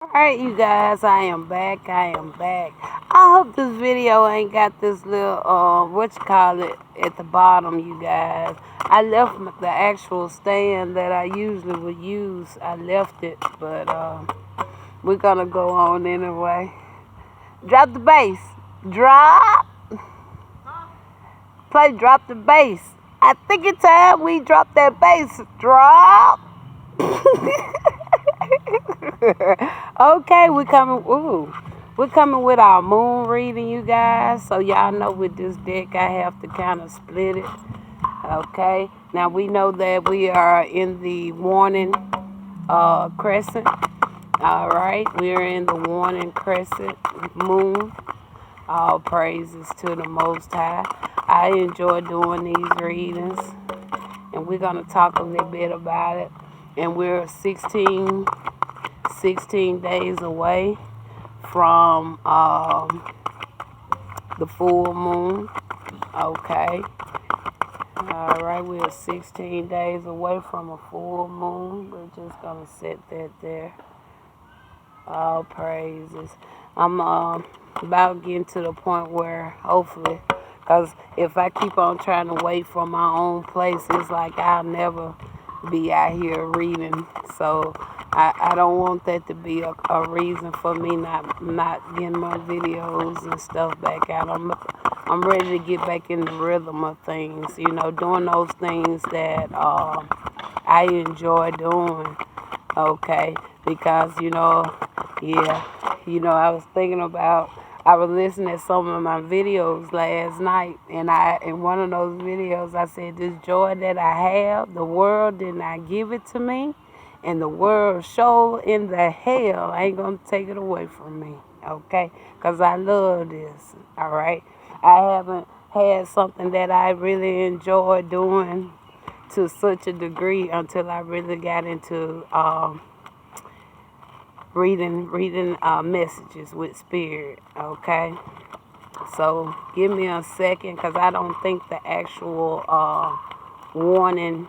Alright, you guys, I am back. I hope this video ain't got this little, what you call it, at the bottom, you guys. I left the actual stand that I usually would use. I left it, but, we're gonna go on anyway. Drop the bass. Drop. Drop the bass. I think it's time we drop that bass. Drop. Okay, we're coming with our moon reading, you guys. So y'all know with this deck, I have to kind of split it. Okay. Now we know that we are in the warning crescent. All right, we're in the warning crescent moon. All praises to the Most High. I enjoy doing these readings, and we're gonna talk a little bit about it. And we're 16 days away from the full moon. Okay. All right, we're 16 days away from a full moon. We're just going to set that there. All praises. I'm about getting to the point where hopefully, because if I keep on trying to wait for my own place, it's like I'll never be out here reading. So I don't want that to be a reason for me not getting my videos and stuff back out. I'm ready to get back in the rhythm of things, doing those things that I enjoy doing. Okay, because yeah, I was thinking about. I was listening to some of my videos last night, and in one of those videos I said, this joy that I have, the world did not give it to me, and the world sure in the hell ain't gonna take it away from me. Okay, because I love this. All right, I haven't had something that I really enjoy doing to such a degree until I really got into reading messages with spirit. Okay, so give me a second, because I don't think the actual warning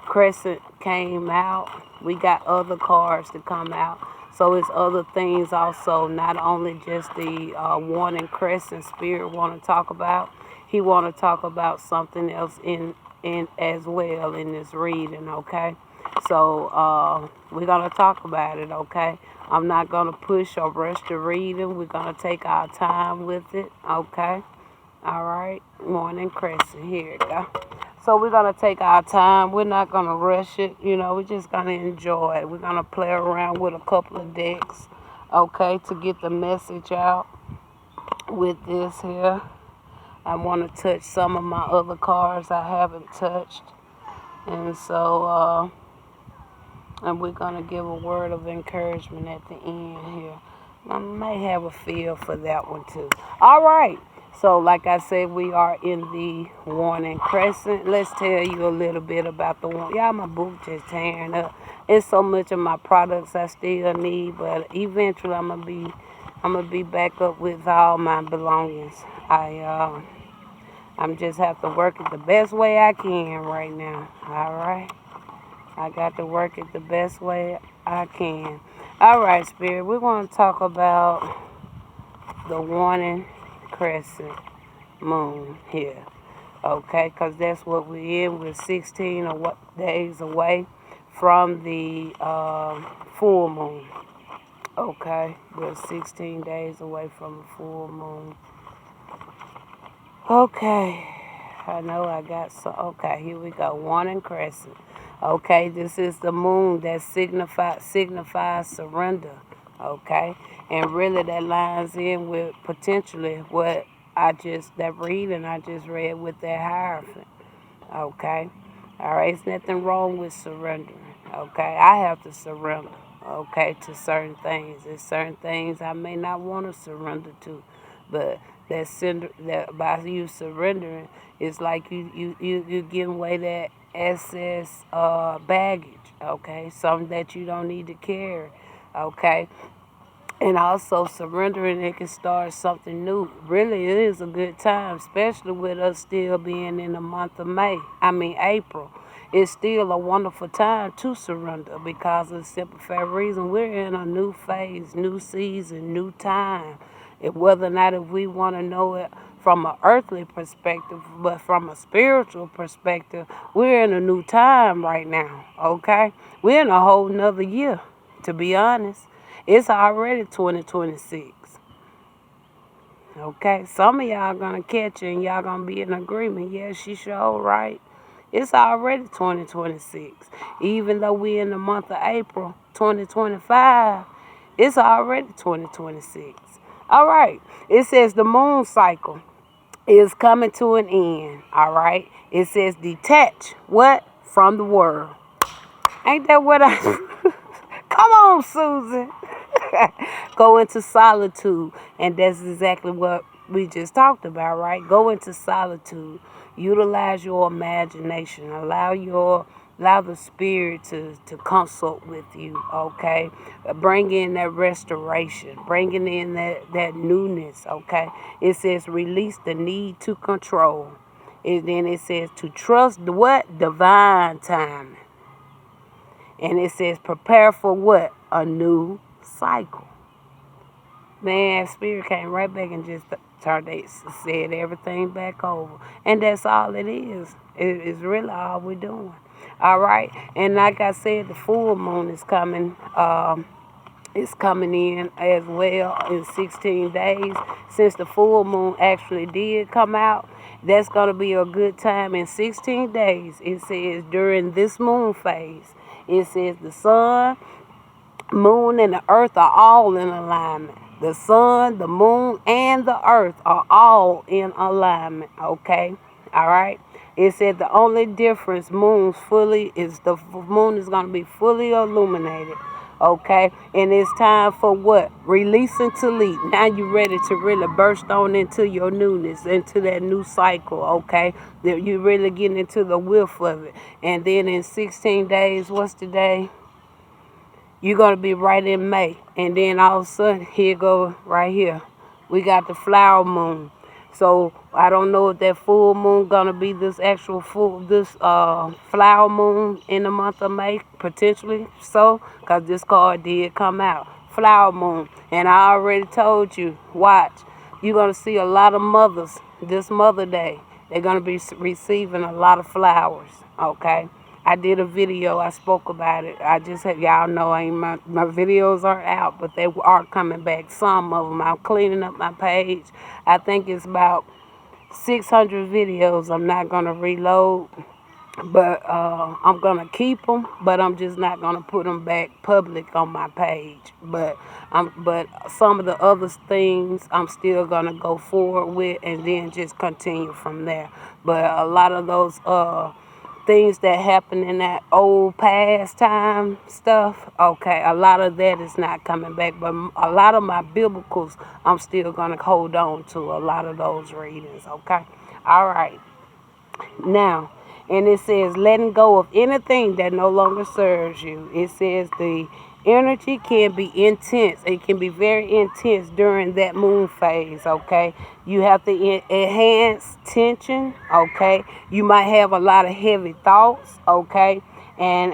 crescent came out. We got other cards to come out, so it's other things also, not only just the warning crescent spirit want to talk about. He want to talk about something else in as well in this reading. Okay, so we're gonna talk about it. Okay, I'm not gonna push or rush the reading. We're gonna take our time with it. Okay, all right. Morning crescent, here we go. So we're gonna take our time. We're not gonna rush it. We're just gonna enjoy it. We're gonna play around with a couple of decks. Okay, to get the message out with this here. I want to touch some of my other cards I haven't touched. And so, and we're going to give a word of encouragement at the end here. I may have a feel for that one too. All right. So, like I said, we are in the warning crescent. Let's tell you a little bit about the one. Y'all, my boot just tearing up. It's so much of my products I still need, but eventually I'm gonna be back up with all my belongings. I'm just have to work it the best way I can right now. All right. I got to work it the best way I can. All right, Spirit. We're going to talk about the warning crescent moon here. Okay, because that's what we're in. We're 16 days away from the full moon. Okay, we're 16 days away from the full moon. Okay, I know I got so. Okay, here we go. Warning crescent. Okay, this is the moon that signifies surrender. Okay, and really that lines in with potentially what that reading I just read with that Hierophant. Okay, all right, it's nothing wrong with surrendering. Okay, I have to surrender. Okay, to certain things. There's certain things I may not want to surrender to, but that by you surrendering, it's like you giving away that excess baggage. Okay, something that you don't need to carry. Okay, and also surrendering, it can start something new. Really, it is a good time, especially with us still being in the month of April. it's still a wonderful time to surrender because of the simple fact reason we're in a new phase, new season, new time. Whether or not if we want to know it from an earthly perspective, but from a spiritual perspective, we're in a new time right now, okay? We're in a whole nother year, to be honest. It's already 2026. Okay, some of y'all gonna catch it and y'all gonna be in agreement. Yeah, she sure right. It's already 2026. Even though we in the month of April 2025, it's already 2026. All right, it says the moon cycle is coming to an end. All right, it says detach what from the world. Ain't that what I? Come on, Susan. Go into solitude, and that's exactly what we just talked about, right? Go into solitude. Utilize your imagination. Allow the spirit to consult with you, okay? Bring in that restoration. Bringing in that newness, okay? It says release the need to control. And then it says to trust the what? Divine timing. And it says prepare for what? A new cycle. Man, Spirit came right back and just said everything back over. And that's all it is. It's really all we're doing. All right. And like I said, the full moon is coming. It's coming in as well in 16 days. Since the full moon actually did come out, that's going to be a good time. In 16 days, it says during this moon phase, it says the sun, moon, and the earth are all in alignment. The sun, the moon, and the earth are all in alignment. Okay? All right? It said the only difference the moon is going to be fully illuminated. Okay? And it's time for what? Releasing to lead. Now you're ready to really burst on into your newness, into that new cycle. Okay? That you're really getting into the whiff of it. And then in 16 days, what's the day? You're going to be right in May. And then all of a sudden, here go right here. We got the flower moon. So I don't know if that full moon going to be this flower moon in the month of May. Potentially so. Because this card did come out. Flower moon. And I already told you, watch. You're going to see a lot of mothers this Mother Day. They're going to be receiving a lot of flowers. Okay? I did a video. I spoke about it. I just had y'all know my videos are out, but they are coming back. Some of them. I'm cleaning up my page. I think it's about 600 videos. I'm not gonna reload, but I'm gonna keep them. But I'm just not gonna put them back public on my page. But some of the other things I'm still gonna go forward with, and then just continue from there. But a lot of those things that happen in that old past time stuff, okay, a lot of that is not coming back, but a lot of my biblicals I'm still going to hold on to a lot of those readings, okay? All right. Now, and it says letting go of anything that no longer serves you. It says the energy can be intense. It can be very intense during that moon phase, okay? You have to enhance tension, okay? You might have a lot of heavy thoughts, okay? And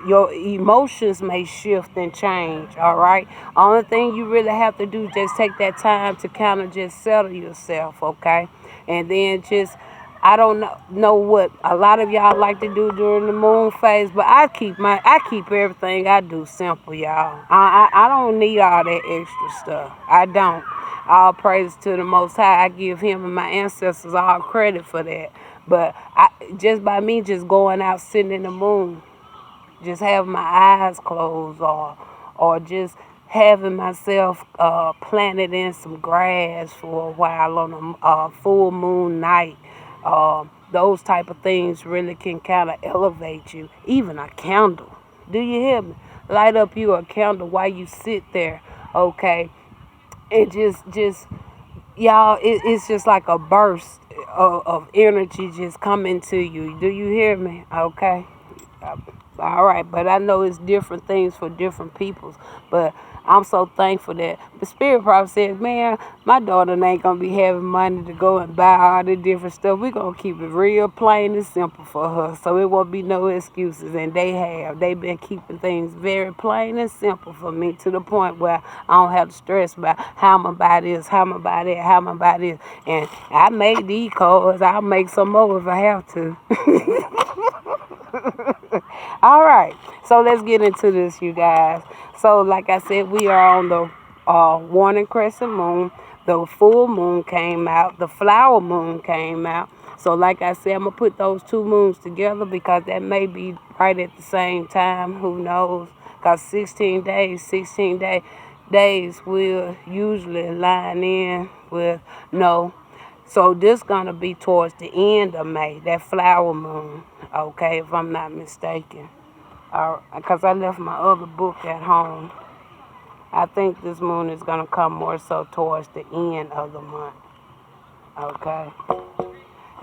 your emotions may shift and change, all right? Only thing you really have to do is just take that time to kind of just settle yourself, okay? And then just I don't know what a lot of y'all like to do during the moon phase, but I keep everything I do simple, y'all. I don't need all that extra stuff. I don't. All praise to the Most High. I give Him and my ancestors all credit for that. But just by me just going out sitting in the moon, just having my eyes closed, or just having myself planted in some grass for a while on a full moon night. Those type of things really can kind of elevate you. Even a candle. Do you hear me? Light up you a candle while you sit there, okay? It just y'all, it's just like a burst of energy just coming to you. Do you hear me? Okay? All right, but I know it's different things for different peoples. But I'm so thankful that the Spirit probably said, man, my daughter ain't going to be having money to go and buy all the different stuff. We're going to keep it real plain and simple for her. So it won't be no excuses. And they have. They've been keeping things very plain and simple for me to the point where I don't have to stress about how I'm going to buy this, how I'm going to buy that, how I'm going to buy this. And I made these cards. I'll make some more if I have to. All right, so let's get into this, you guys. So, like I said, we are on the warning crescent moon. The full moon came out. The flower moon came out. So, like I said, I'm going to put those two moons together because that may be right at the same time. Who knows? Because 16 days will usually line in with no. So this gonna be towards the end of May, that flower moon, okay, if I'm not mistaken. Because I left my other book at home. I think this moon is gonna come more so towards the end of the month, okay?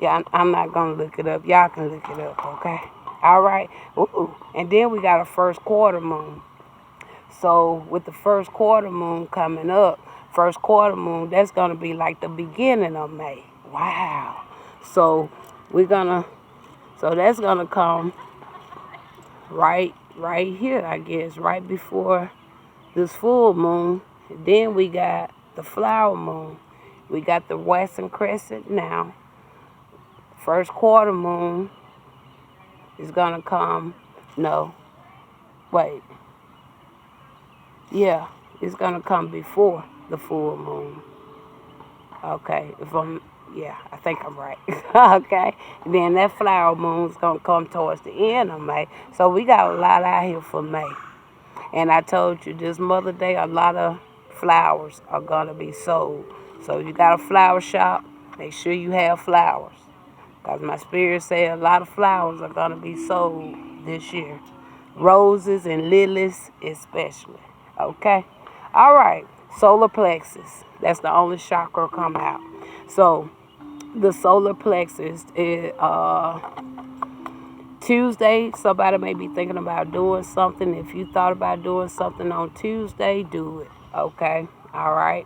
Yeah, I'm not gonna look it up. Y'all can look it up, okay? All right. Ooh. And then we got a first quarter moon. So with the first quarter moon coming up, first quarter moon, that's going to be like the beginning of May. Wow. So that's going to come right here, I guess, right before this full moon. Then we got the flower moon. We got the western crescent now. First quarter moon is going to come, no, wait. Yeah, it's going to come before the full moon. Okay, I think I'm right. Okay, then that flower moon is going to come towards the end of May. So we got a lot out here for May. And I told you this Mother Day, a lot of flowers are going to be sold. So if you got a flower shop, make sure you have flowers. Because my spirit said a lot of flowers are going to be sold this year. Roses and lilies especially. Okay? All right. Solar plexus. That's the only chakra come out. So, the solar plexus is Tuesday. Somebody may be thinking about doing something. If you thought about doing something on Tuesday, do it. Okay? All right?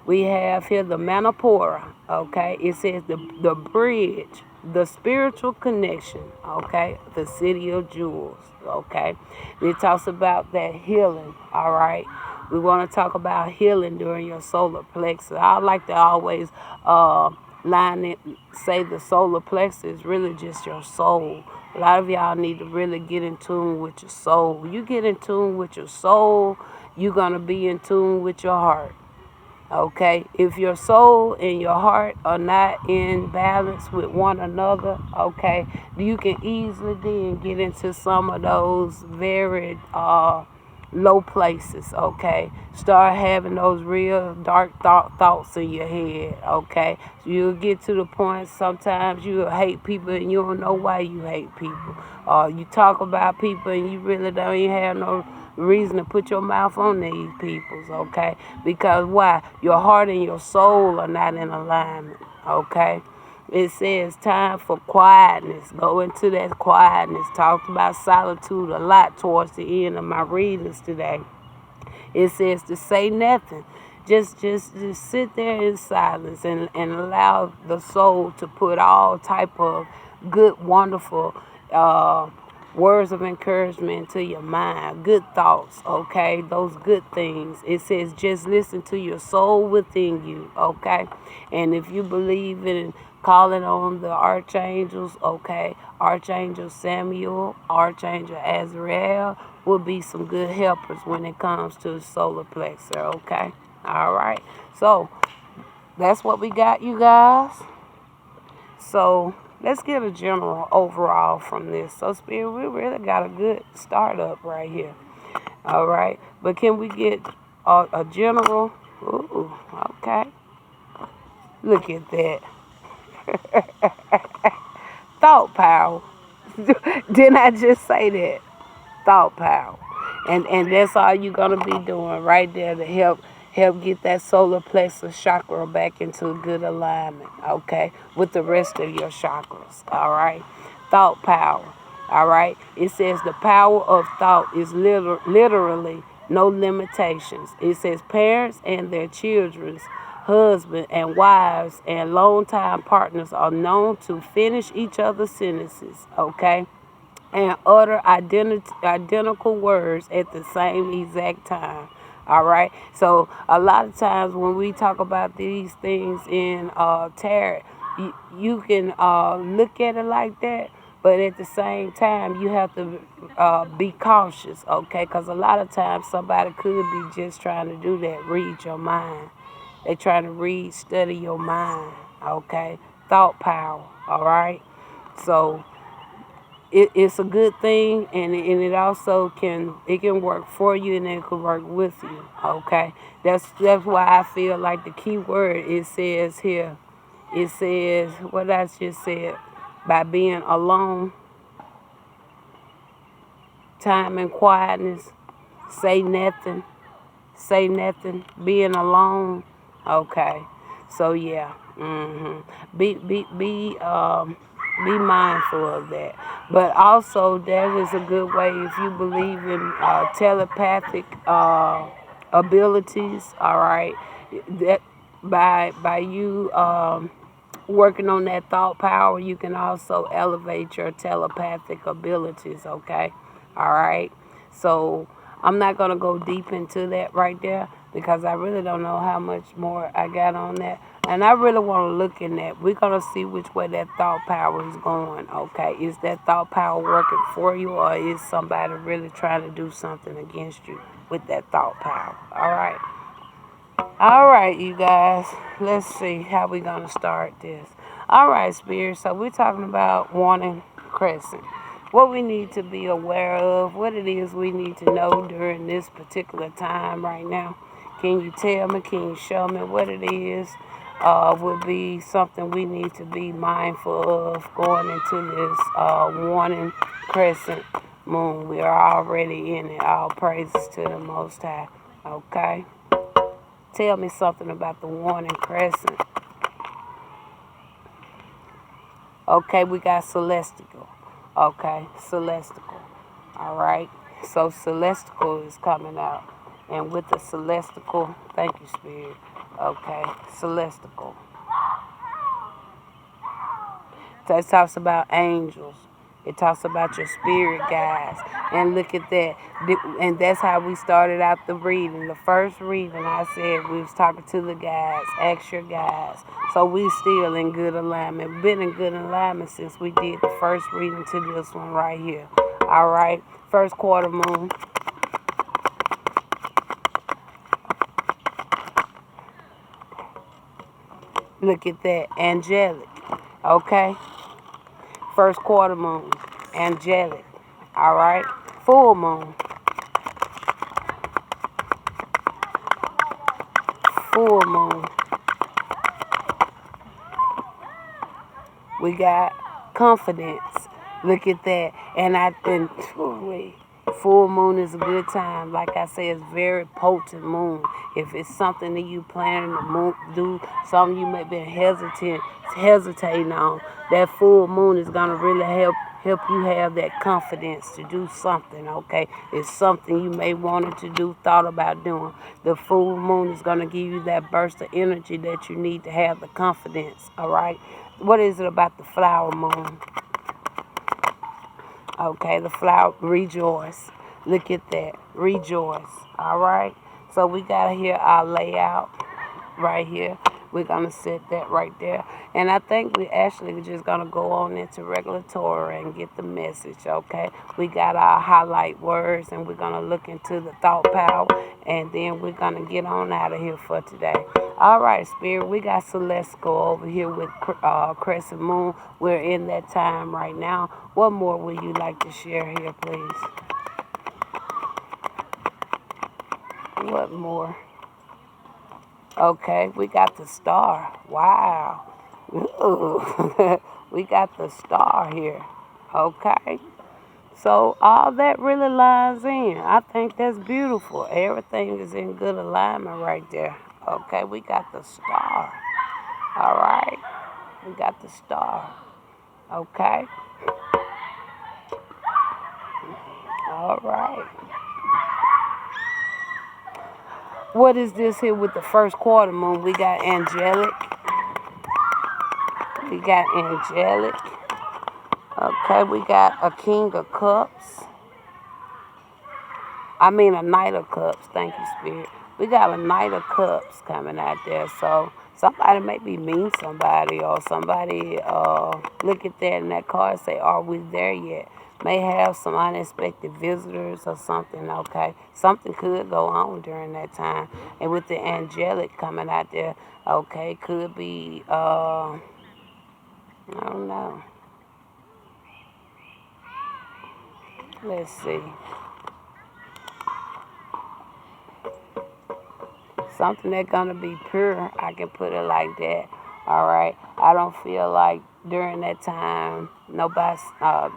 We have here the Manipura. Okay? It says the bridge, the spiritual connection. Okay? The city of jewels. Okay? It talks about that healing. All right? We want to talk about healing during your solar plexus. I like to always say the solar plexus is really just your soul. A lot of y'all need to really get in tune with your soul. When you get in tune with your soul, you're going to be in tune with your heart. Okay? If your soul and your heart are not in balance with one another, okay, you can easily then get into some of those very low places, okay? Start having those real dark thoughts in your head, okay? You'll get to the point sometimes you'll hate people and you don't know why you hate people. You talk about people and you really don't even have no reason to put your mouth on these peoples, okay? Because why? Your heart and your soul are not in alignment, okay? It says time for quietness. Go into that quietness. Talked about solitude a lot towards the end of my readings today. It says to say nothing. Just sit there in silence and allow the soul to put all type of good, wonderful words of encouragement to your mind. Good thoughts, okay? Those good things. It says just listen to your soul within you, okay? And if you believe in calling on the archangels, okay, Archangel Samuel, Archangel Azrael will be some good helpers when it comes to the solar plexus, okay? All right. So, that's what we got, you guys. So, let's get a general overall from this. So, Spirit, we really got a good startup right here. All right. But can we get a general? Ooh, okay. Look at that. Thought power. Didn't I just say that? Thought power. And that's all you're gonna be doing right there to help get that solar plexus chakra back into good alignment, okay, with the rest of your chakras. All right. Thought power. All right. It says the power of thought is literally no limitations. It says parents and their children's husbands and wives and longtime partners are known to finish each other's sentences. Okay, and utter identical words at the same exact time. All right. So a lot of times when we talk about these things in tarot, you can look at it like that, but at the same time you have to be cautious, okay? Because a lot of times somebody could be just trying to do that, read your mind. They trying to study your mind, okay? Thought power, all right? So it's a good thing, and it also can work for you and it can work with you. Okay, that's why I feel like the key word it says here. It says what I just said, by being alone, time and quietness, say nothing, being alone. Okay, so yeah, be mindful of that. But also, that is a good way if you believe in telepathic abilities. All right, that by you working on that thought power, you can also elevate your telepathic abilities. Okay, all right. So I'm not gonna go deep into that right there because I really don't know how much more I got on that. And I really want to look in that. We're going to see which way that thought power is going, okay? Is that thought power working for you, or is somebody really trying to do something against you with that thought power? All right. All right, you guys. Let's see how we're going to start this. All right, Spirit. So we're talking about wanting Crescent. What we need to be aware of, what it is we need to know during this particular time right now. Can you tell me? Can you show me what it is? Would be something we need to be mindful of going into this warning crescent moon. We are already in it. All praises to the Most High. Okay? Tell me something about the warning crescent. Okay, we got celestial. Okay, celestial. All right. So celestial is coming out. And with the celestial, thank you, Spirit. Okay, celestial. That talks about angels. It talks about your spirit guides. And look at that. And that's how we started out the reading. The first reading, I said we was talking to the guides. Ask your guides. So we still in good alignment. We've been in good alignment since we did the first reading to this one right here. All right. First quarter moon. Look at that. Angelic. Okay. First quarter moon. Angelic. All right. Full moon. Full moon. We got confidence. Look at that. And full moon is a good time. Like I say, it's very potent moon. If it's something that you planning to do, something you may be hesitating on, that full moon is gonna really help you have that confidence to do something. Okay, it's something you may wanted to do, thought about doing. The full moon is gonna give you that burst of energy that you need to have the confidence. All right. What is it about the flower moon? Okay, the flower, rejoice. Look at that, rejoice. All right. So we got here our layout right here. We're gonna set that right there, and I think we actually just gonna go on into regular Torah and get the message. Okay, we got our highlight words, and we're gonna look into the thought power, and then we're gonna get on out of here for today. All right, Spirit, we got Celestial over here with Crescent Moon. We're in that time right now. What more would you like to share here, please? What more? Okay, we got the star. Wow. Ooh. We got the star here. Okay. So all that really lines in. I think that's beautiful. Everything is in good alignment right there. Okay, we got the star. All right. We got the star. Okay. All right. What is this here with the first quarter moon? We got angelic. We got angelic. Okay, we got a king of cups. I mean a knight of cups. Thank you, Spirit. We got a knight of cups coming out there. So somebody may be mean somebody, or somebody look at that in that card and say, are we there yet? May have some unexpected visitors or something, okay? Something could go on during that time. And with the angelic coming out there, okay, could be, I don't know. Let's see. Something that's gonna be pure, I can put it like that. All right. I don't feel like during that time nobody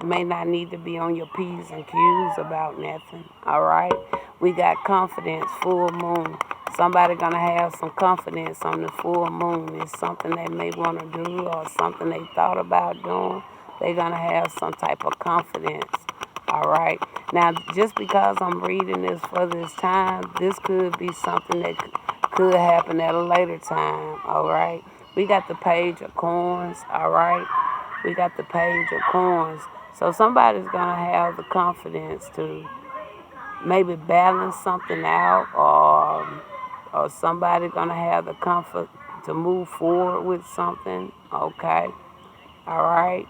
may not need to be on your P's and Q's about nothing. All right. We got confidence, full moon. Somebody gonna have some confidence on the full moon. It's something they may want to do or something they thought about doing. They're gonna have some type of confidence. All right. Now, just because I'm reading this for this time, this could be something that could happen at a later time. All right. We got the page of coins. All right. We got the page of coins. So somebody's going to have the confidence to maybe balance something out, or somebody going to have the comfort to move forward with something. Okay. All right.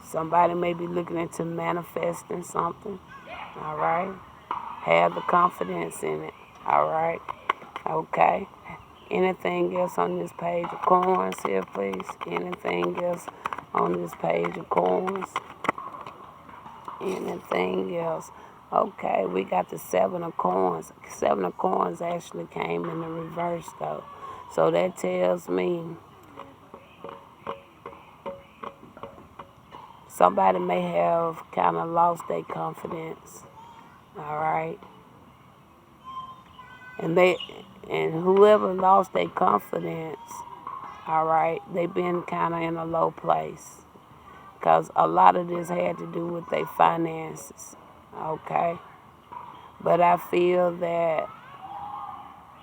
Somebody may be looking into manifesting something. All right. Have the confidence in it. All right. Okay. Anything else on this page of coins here, please? Anything else on this page of coins? Anything else? Okay, we got the seven of coins. Seven of coins actually came in the reverse, though. So that tells me somebody may have kind of lost their confidence. All right. And whoever lost their confidence, all right, they've been kind of in a low place, because a lot of this had to do with their finances. Okay. But I feel that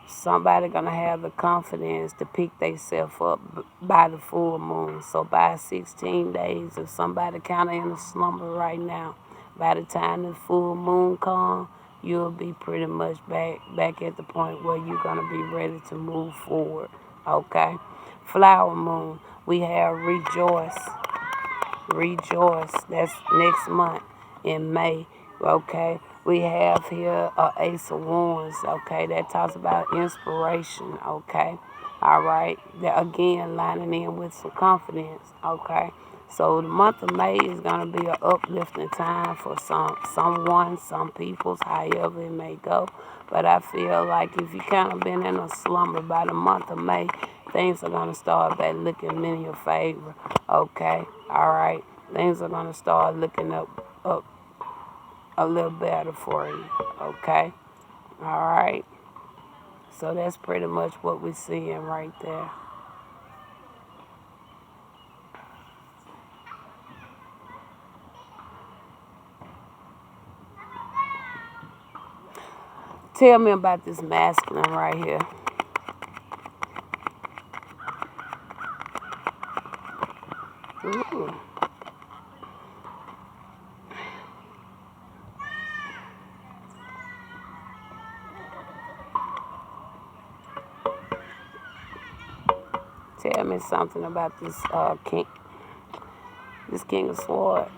somebody gonna have the confidence to pick themselves up by the full moon. So by 16 days, if somebody kind of in a slumber right now, by the time the full moon comes, you'll be pretty much back at the point where you're gonna be ready to move forward. Okay. Flower moon, we have rejoice. Rejoice. That's next month in May. Okay. We have here a Ace of Wands. Okay. That talks about inspiration. Okay. All right. That again lining in with some confidence. Okay. So the month of May is gonna be an uplifting time for someone, some people's, however it may go. But I feel like if you kind of been in a slumber by the month of May, things are gonna start back looking in your favor. Okay. All right. Things are gonna start looking up a little better for you. Okay. All right. So that's pretty much what we're seeing right there. Tell me about this masculine right here. Ooh. Tell me something about this king of sword.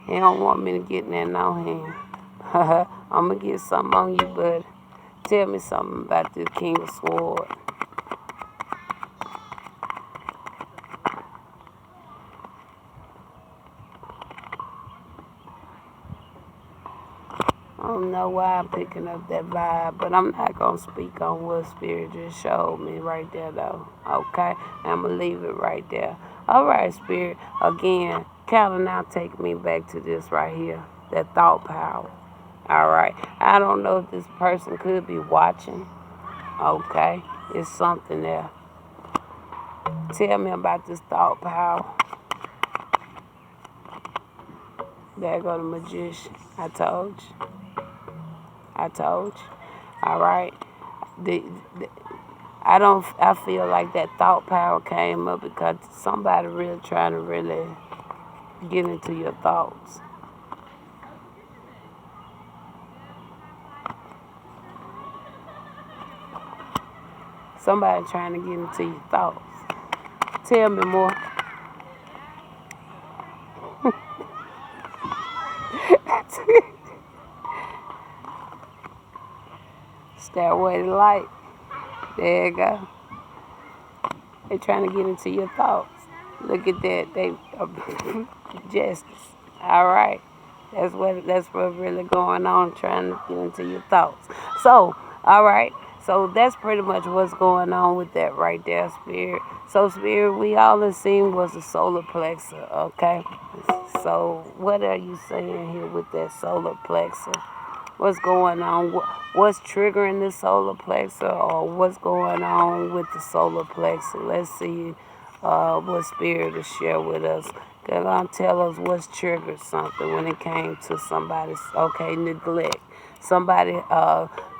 He don't want me to get in there no hand. I'm gonna get something on you, bud. Tell me something about this king of sword. I don't know why I'm picking up that vibe, but I'm not going to speak on what Spirit just showed me right there, though. Okay? I'm going to leave it right there. All right, Spirit. Again, kind of now take me back to this right here, that thought power. All right? I don't know if this person could be watching. Okay? It's something there. Tell me about this thought power. There go the magician. I told you. I told you. All right. The, I feel like that thought power came up because somebody really trying to really get into your thoughts. Somebody trying to get into your thoughts. Tell me more. Stairway to light. There you go. They trying to get into your thoughts. Look at that. They justice. All right. That's what really going on, trying to get into your thoughts. So, all right. So that's pretty much what's going on with that right there, Spirit. So, Spirit, we all have seen was the solar plexus, okay? So, what are you saying here with that solar plexus? What's going on? What's triggering the solar plexus, or what's going on with the solar plexus? Let's see what Spirit will share with us. They're going to tell us what's triggered something when it came to somebody's, okay, neglect. Somebody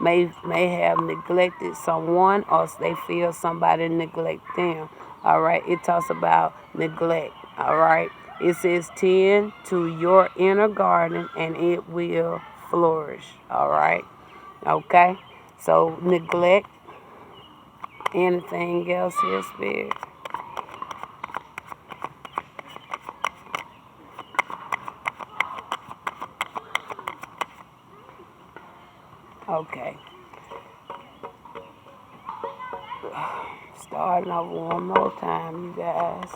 may have neglected someone, or they feel somebody neglect them. All right, it talks about neglect. All right, it says tend to your inner garden and it will flourish. All right, okay. So neglect. Anything else here, Spirit? Okay. Starting over one more time, you guys.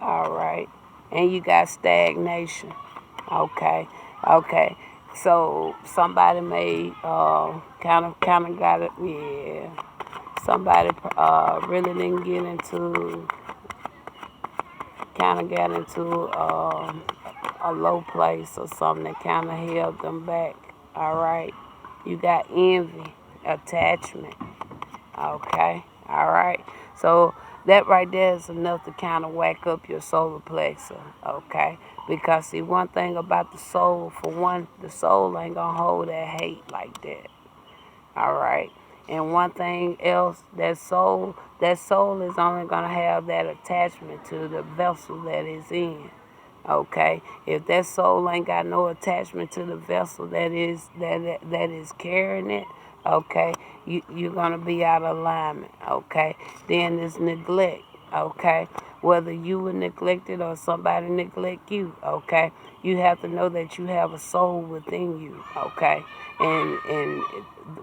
All right. And you got stagnation. Okay. Okay. So somebody may kind of got it. Yeah. Somebody really didn't get into, kind of got into a low place or something that kind of held them back. All right. You got envy, attachment. Okay. All right. So that right there is enough to kind of whack up your solar plexus. Okay. Because see, one thing about the soul, for one, the soul ain't gonna hold that hate like that. All right. And one thing else, that soul is only gonna have that attachment to the vessel that is in. Okay, if that soul ain't got no attachment to the vessel that is carrying it, okay, you're gonna be out of alignment. Okay, then there's neglect. Okay, whether you were neglected or somebody neglect you. Okay, you have to know that you have a soul within you. Okay, and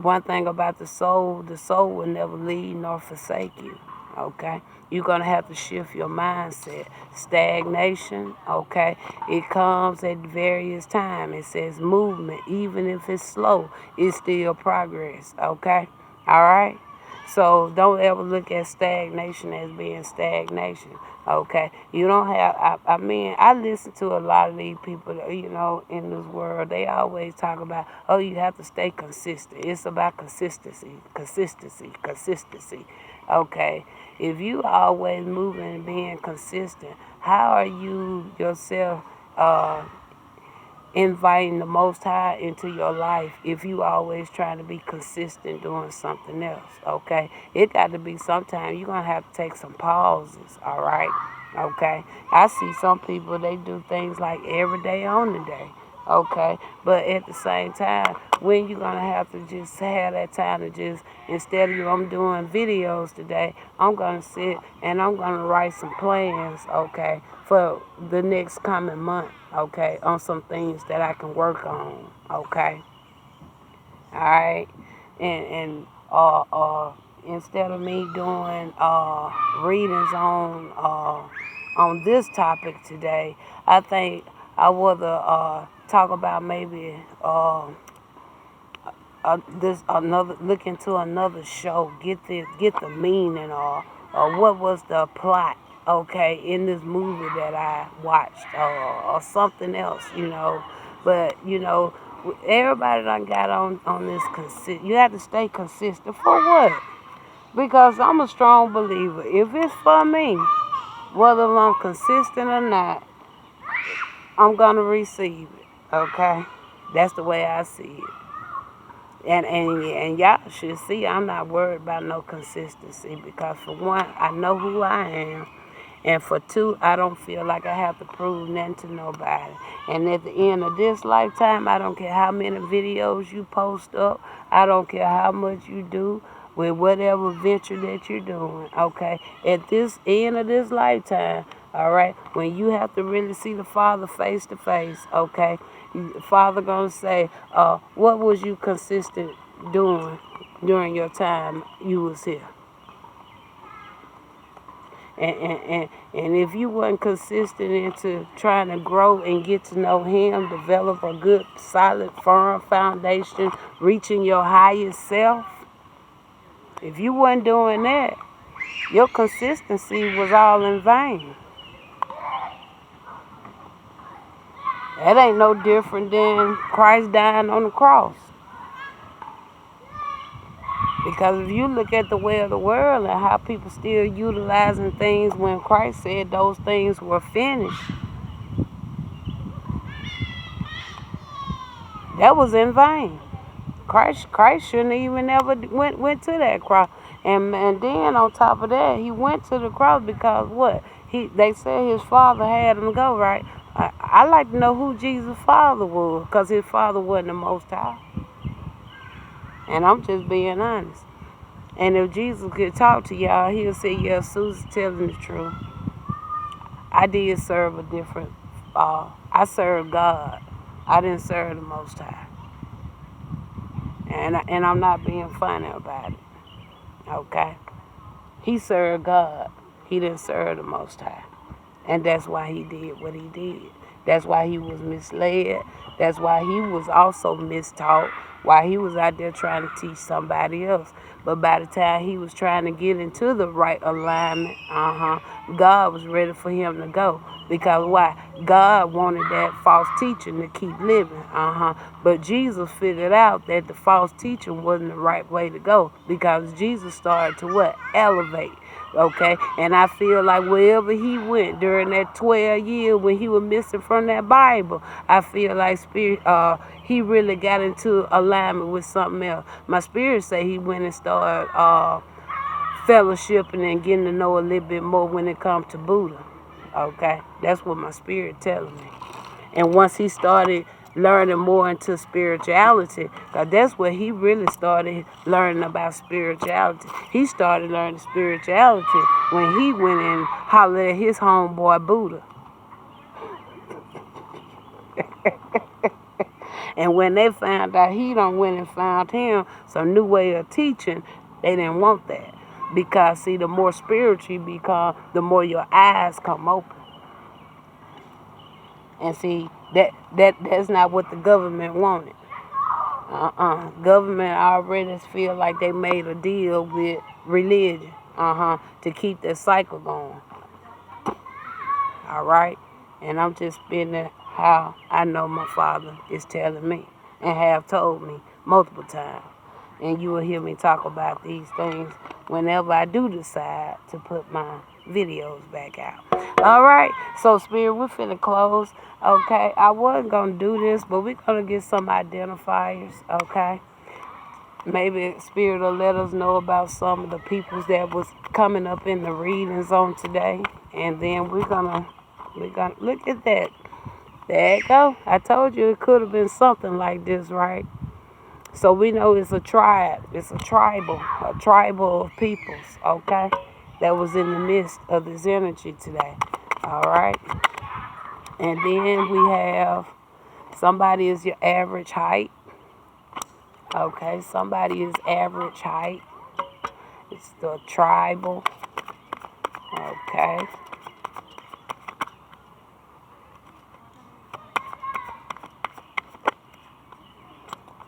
one thing about the soul will never leave nor forsake you. Okay, you're gonna have to shift your mindset. Stagnation, okay, it comes at various times. It says movement, even if it's slow, it's still progress. Okay, all right. So don't ever look at stagnation as being stagnation. Okay, you don't have. I mean, I listen to a lot of these people, in this world. They always talk about, oh, you have to stay consistent. It's about consistency, consistency, consistency. Okay, if you always moving and being consistent, how are you yourself inviting the Most High into your life if you always trying to be consistent doing something else? Okay, it got to be sometime you're gonna have to take some pauses. All right, okay. I see some people, they do things like every day on the day. Okay, but at the same time, when you gonna have to just have that time to just, instead of I'm doing videos today, I'm gonna sit and I'm gonna write some plans, okay, for the next coming month, okay, on some things that I can work on, okay, all right, and instead of me doing readings on this topic today, I think I would talk about maybe this another, look into another show, get the meaning, or what was the plot, okay, in this movie that I watched, or something else, but everybody done got on this you have to stay consistent for what? Because I'm a strong believer. If it's for me, whether I'm consistent or not, I'm gonna receive it. Okay? That's the way I see it. And y'all should see I'm not worried about no consistency because for one, I know who I am. And for two, I don't feel like I have to prove nothing to nobody. And at the end of this lifetime, I don't care how many videos you post up. I don't care how much you do with whatever venture that you're doing. Okay? At this end of this lifetime, all right, when you have to really see the Father face to face, okay, Father gonna say, what was you consistent doing during your time you was here? And if you weren't consistent into trying to grow and get to know him, develop a good, solid, firm foundation, reaching your highest self, if you weren't doing that, your consistency was all in vain. That ain't no different than Christ dying on the cross. Because if you look at the way of the world and how people still utilizing things when Christ said those things were finished, that was in vain. Christ shouldn't even ever went to that cross. And then on top of that, he went to the cross because what? They said his father had him go, right? I like to know who Jesus' father was because his father wasn't the Most High. And I'm just being honest. And if Jesus could talk to y'all, he'll say, yeah, Susan's telling the truth. I did serve a different, I served God. I didn't serve the Most High. And I'm not being funny about it. Okay? He served God. He didn't serve the Most High. And that's why he did what he did. That's why he was misled. That's why he was also mistaught. Why he was out there trying to teach somebody else. But by the time he was trying to get into the right alignment, God was ready for him to go. Because why? God wanted that false teaching to keep living. But Jesus figured out that the false teaching wasn't the right way to go. Because Jesus started to what? Elevate. Okay, and I feel like wherever he went during that 12 years when he was missing from that Bible, I feel like he really got into alignment with something else. My spirit say he went and started fellowshipping and getting to know a little bit more when it comes to Buddha. Okay, that's what my spirit telling me. And once he started learning more into spirituality, because that's where he really started learning about spirituality. He started learning spirituality when he went and hollered at his homeboy Buddha. And when they found out he done went and found him some new way of teaching, they didn't want that. Because see, the more spiritual you become, the more your eyes come open. And see, that's not what the government wanted. Government already feel like they made a deal with religion, to keep that cycle going. All right? And I'm just spinning how I know my Father is telling me and have told me multiple times. And you will hear me talk about these things whenever I do decide to put my videos back out. All right, so Spirit, we're finna close. Okay, I wasn't gonna do this, but we're gonna get some identifiers. Okay, maybe Spirit will let us know about some of the peoples that was coming up in the readings on today, and then we're gonna look at that. There you go. I told you it could have been something like this, right? So we know it's a tribe. It's a tribal of peoples, okay, that was in the midst of this energy today. All right. And then we have somebody is your average height. Okay, somebody is average height. It's the tribal. Okay.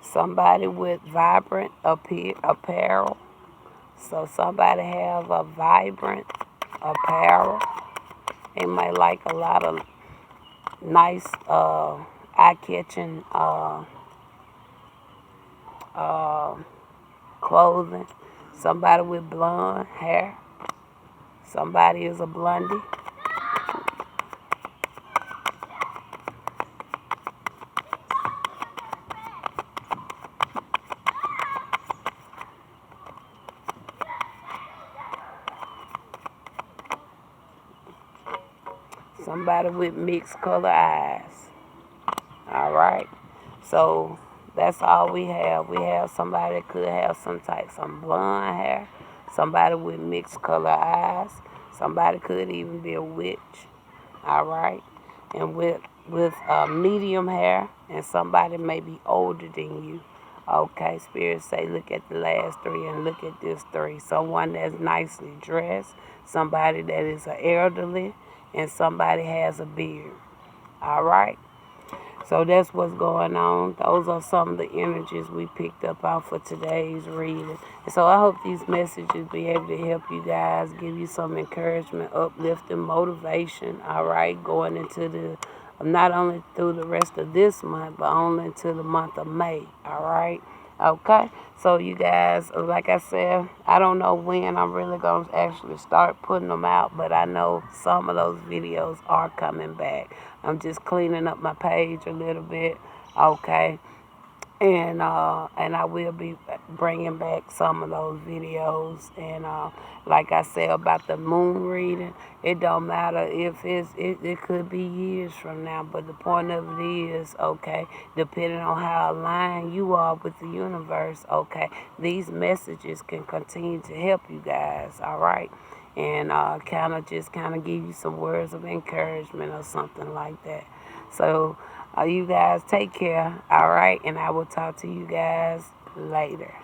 Somebody with vibrant apparel. So somebody have a vibrant apparel. They might like a lot of nice, eye-catching clothing. Somebody with blonde hair. Somebody is a blondie. Somebody with mixed color eyes. All right. So that's all we have. We have somebody that could have some blonde hair, somebody with mixed color eyes, somebody could even be a witch. All right, and with medium hair, and somebody may be older than you. Okay, spirits say look at the last three and look at this three. Someone that's nicely dressed, somebody that is an elderly, and somebody has a beard. All right. So that's what's going on. Those are some of the energies we picked up out for today's reading. And so I hope these messages be able to help you guys, give you some encouragement, uplifting, motivation, all right, going into not only through the rest of this month, but only into the month of May, all right? Okay, so you guys, like I said, I don't know when I'm really going to actually start putting them out, but I know some of those videos are coming back. I'm just cleaning up my page a little bit, okay? And I will be bringing back some of those videos. And like I said about the moon reading, it don't matter if it could be years from now, but the point of it is, okay, depending on how aligned you are with the universe, okay, these messages can continue to help you guys, all right? And kind of give you some words of encouragement or something like that. So you guys take care, all right? And I will talk to you guys later.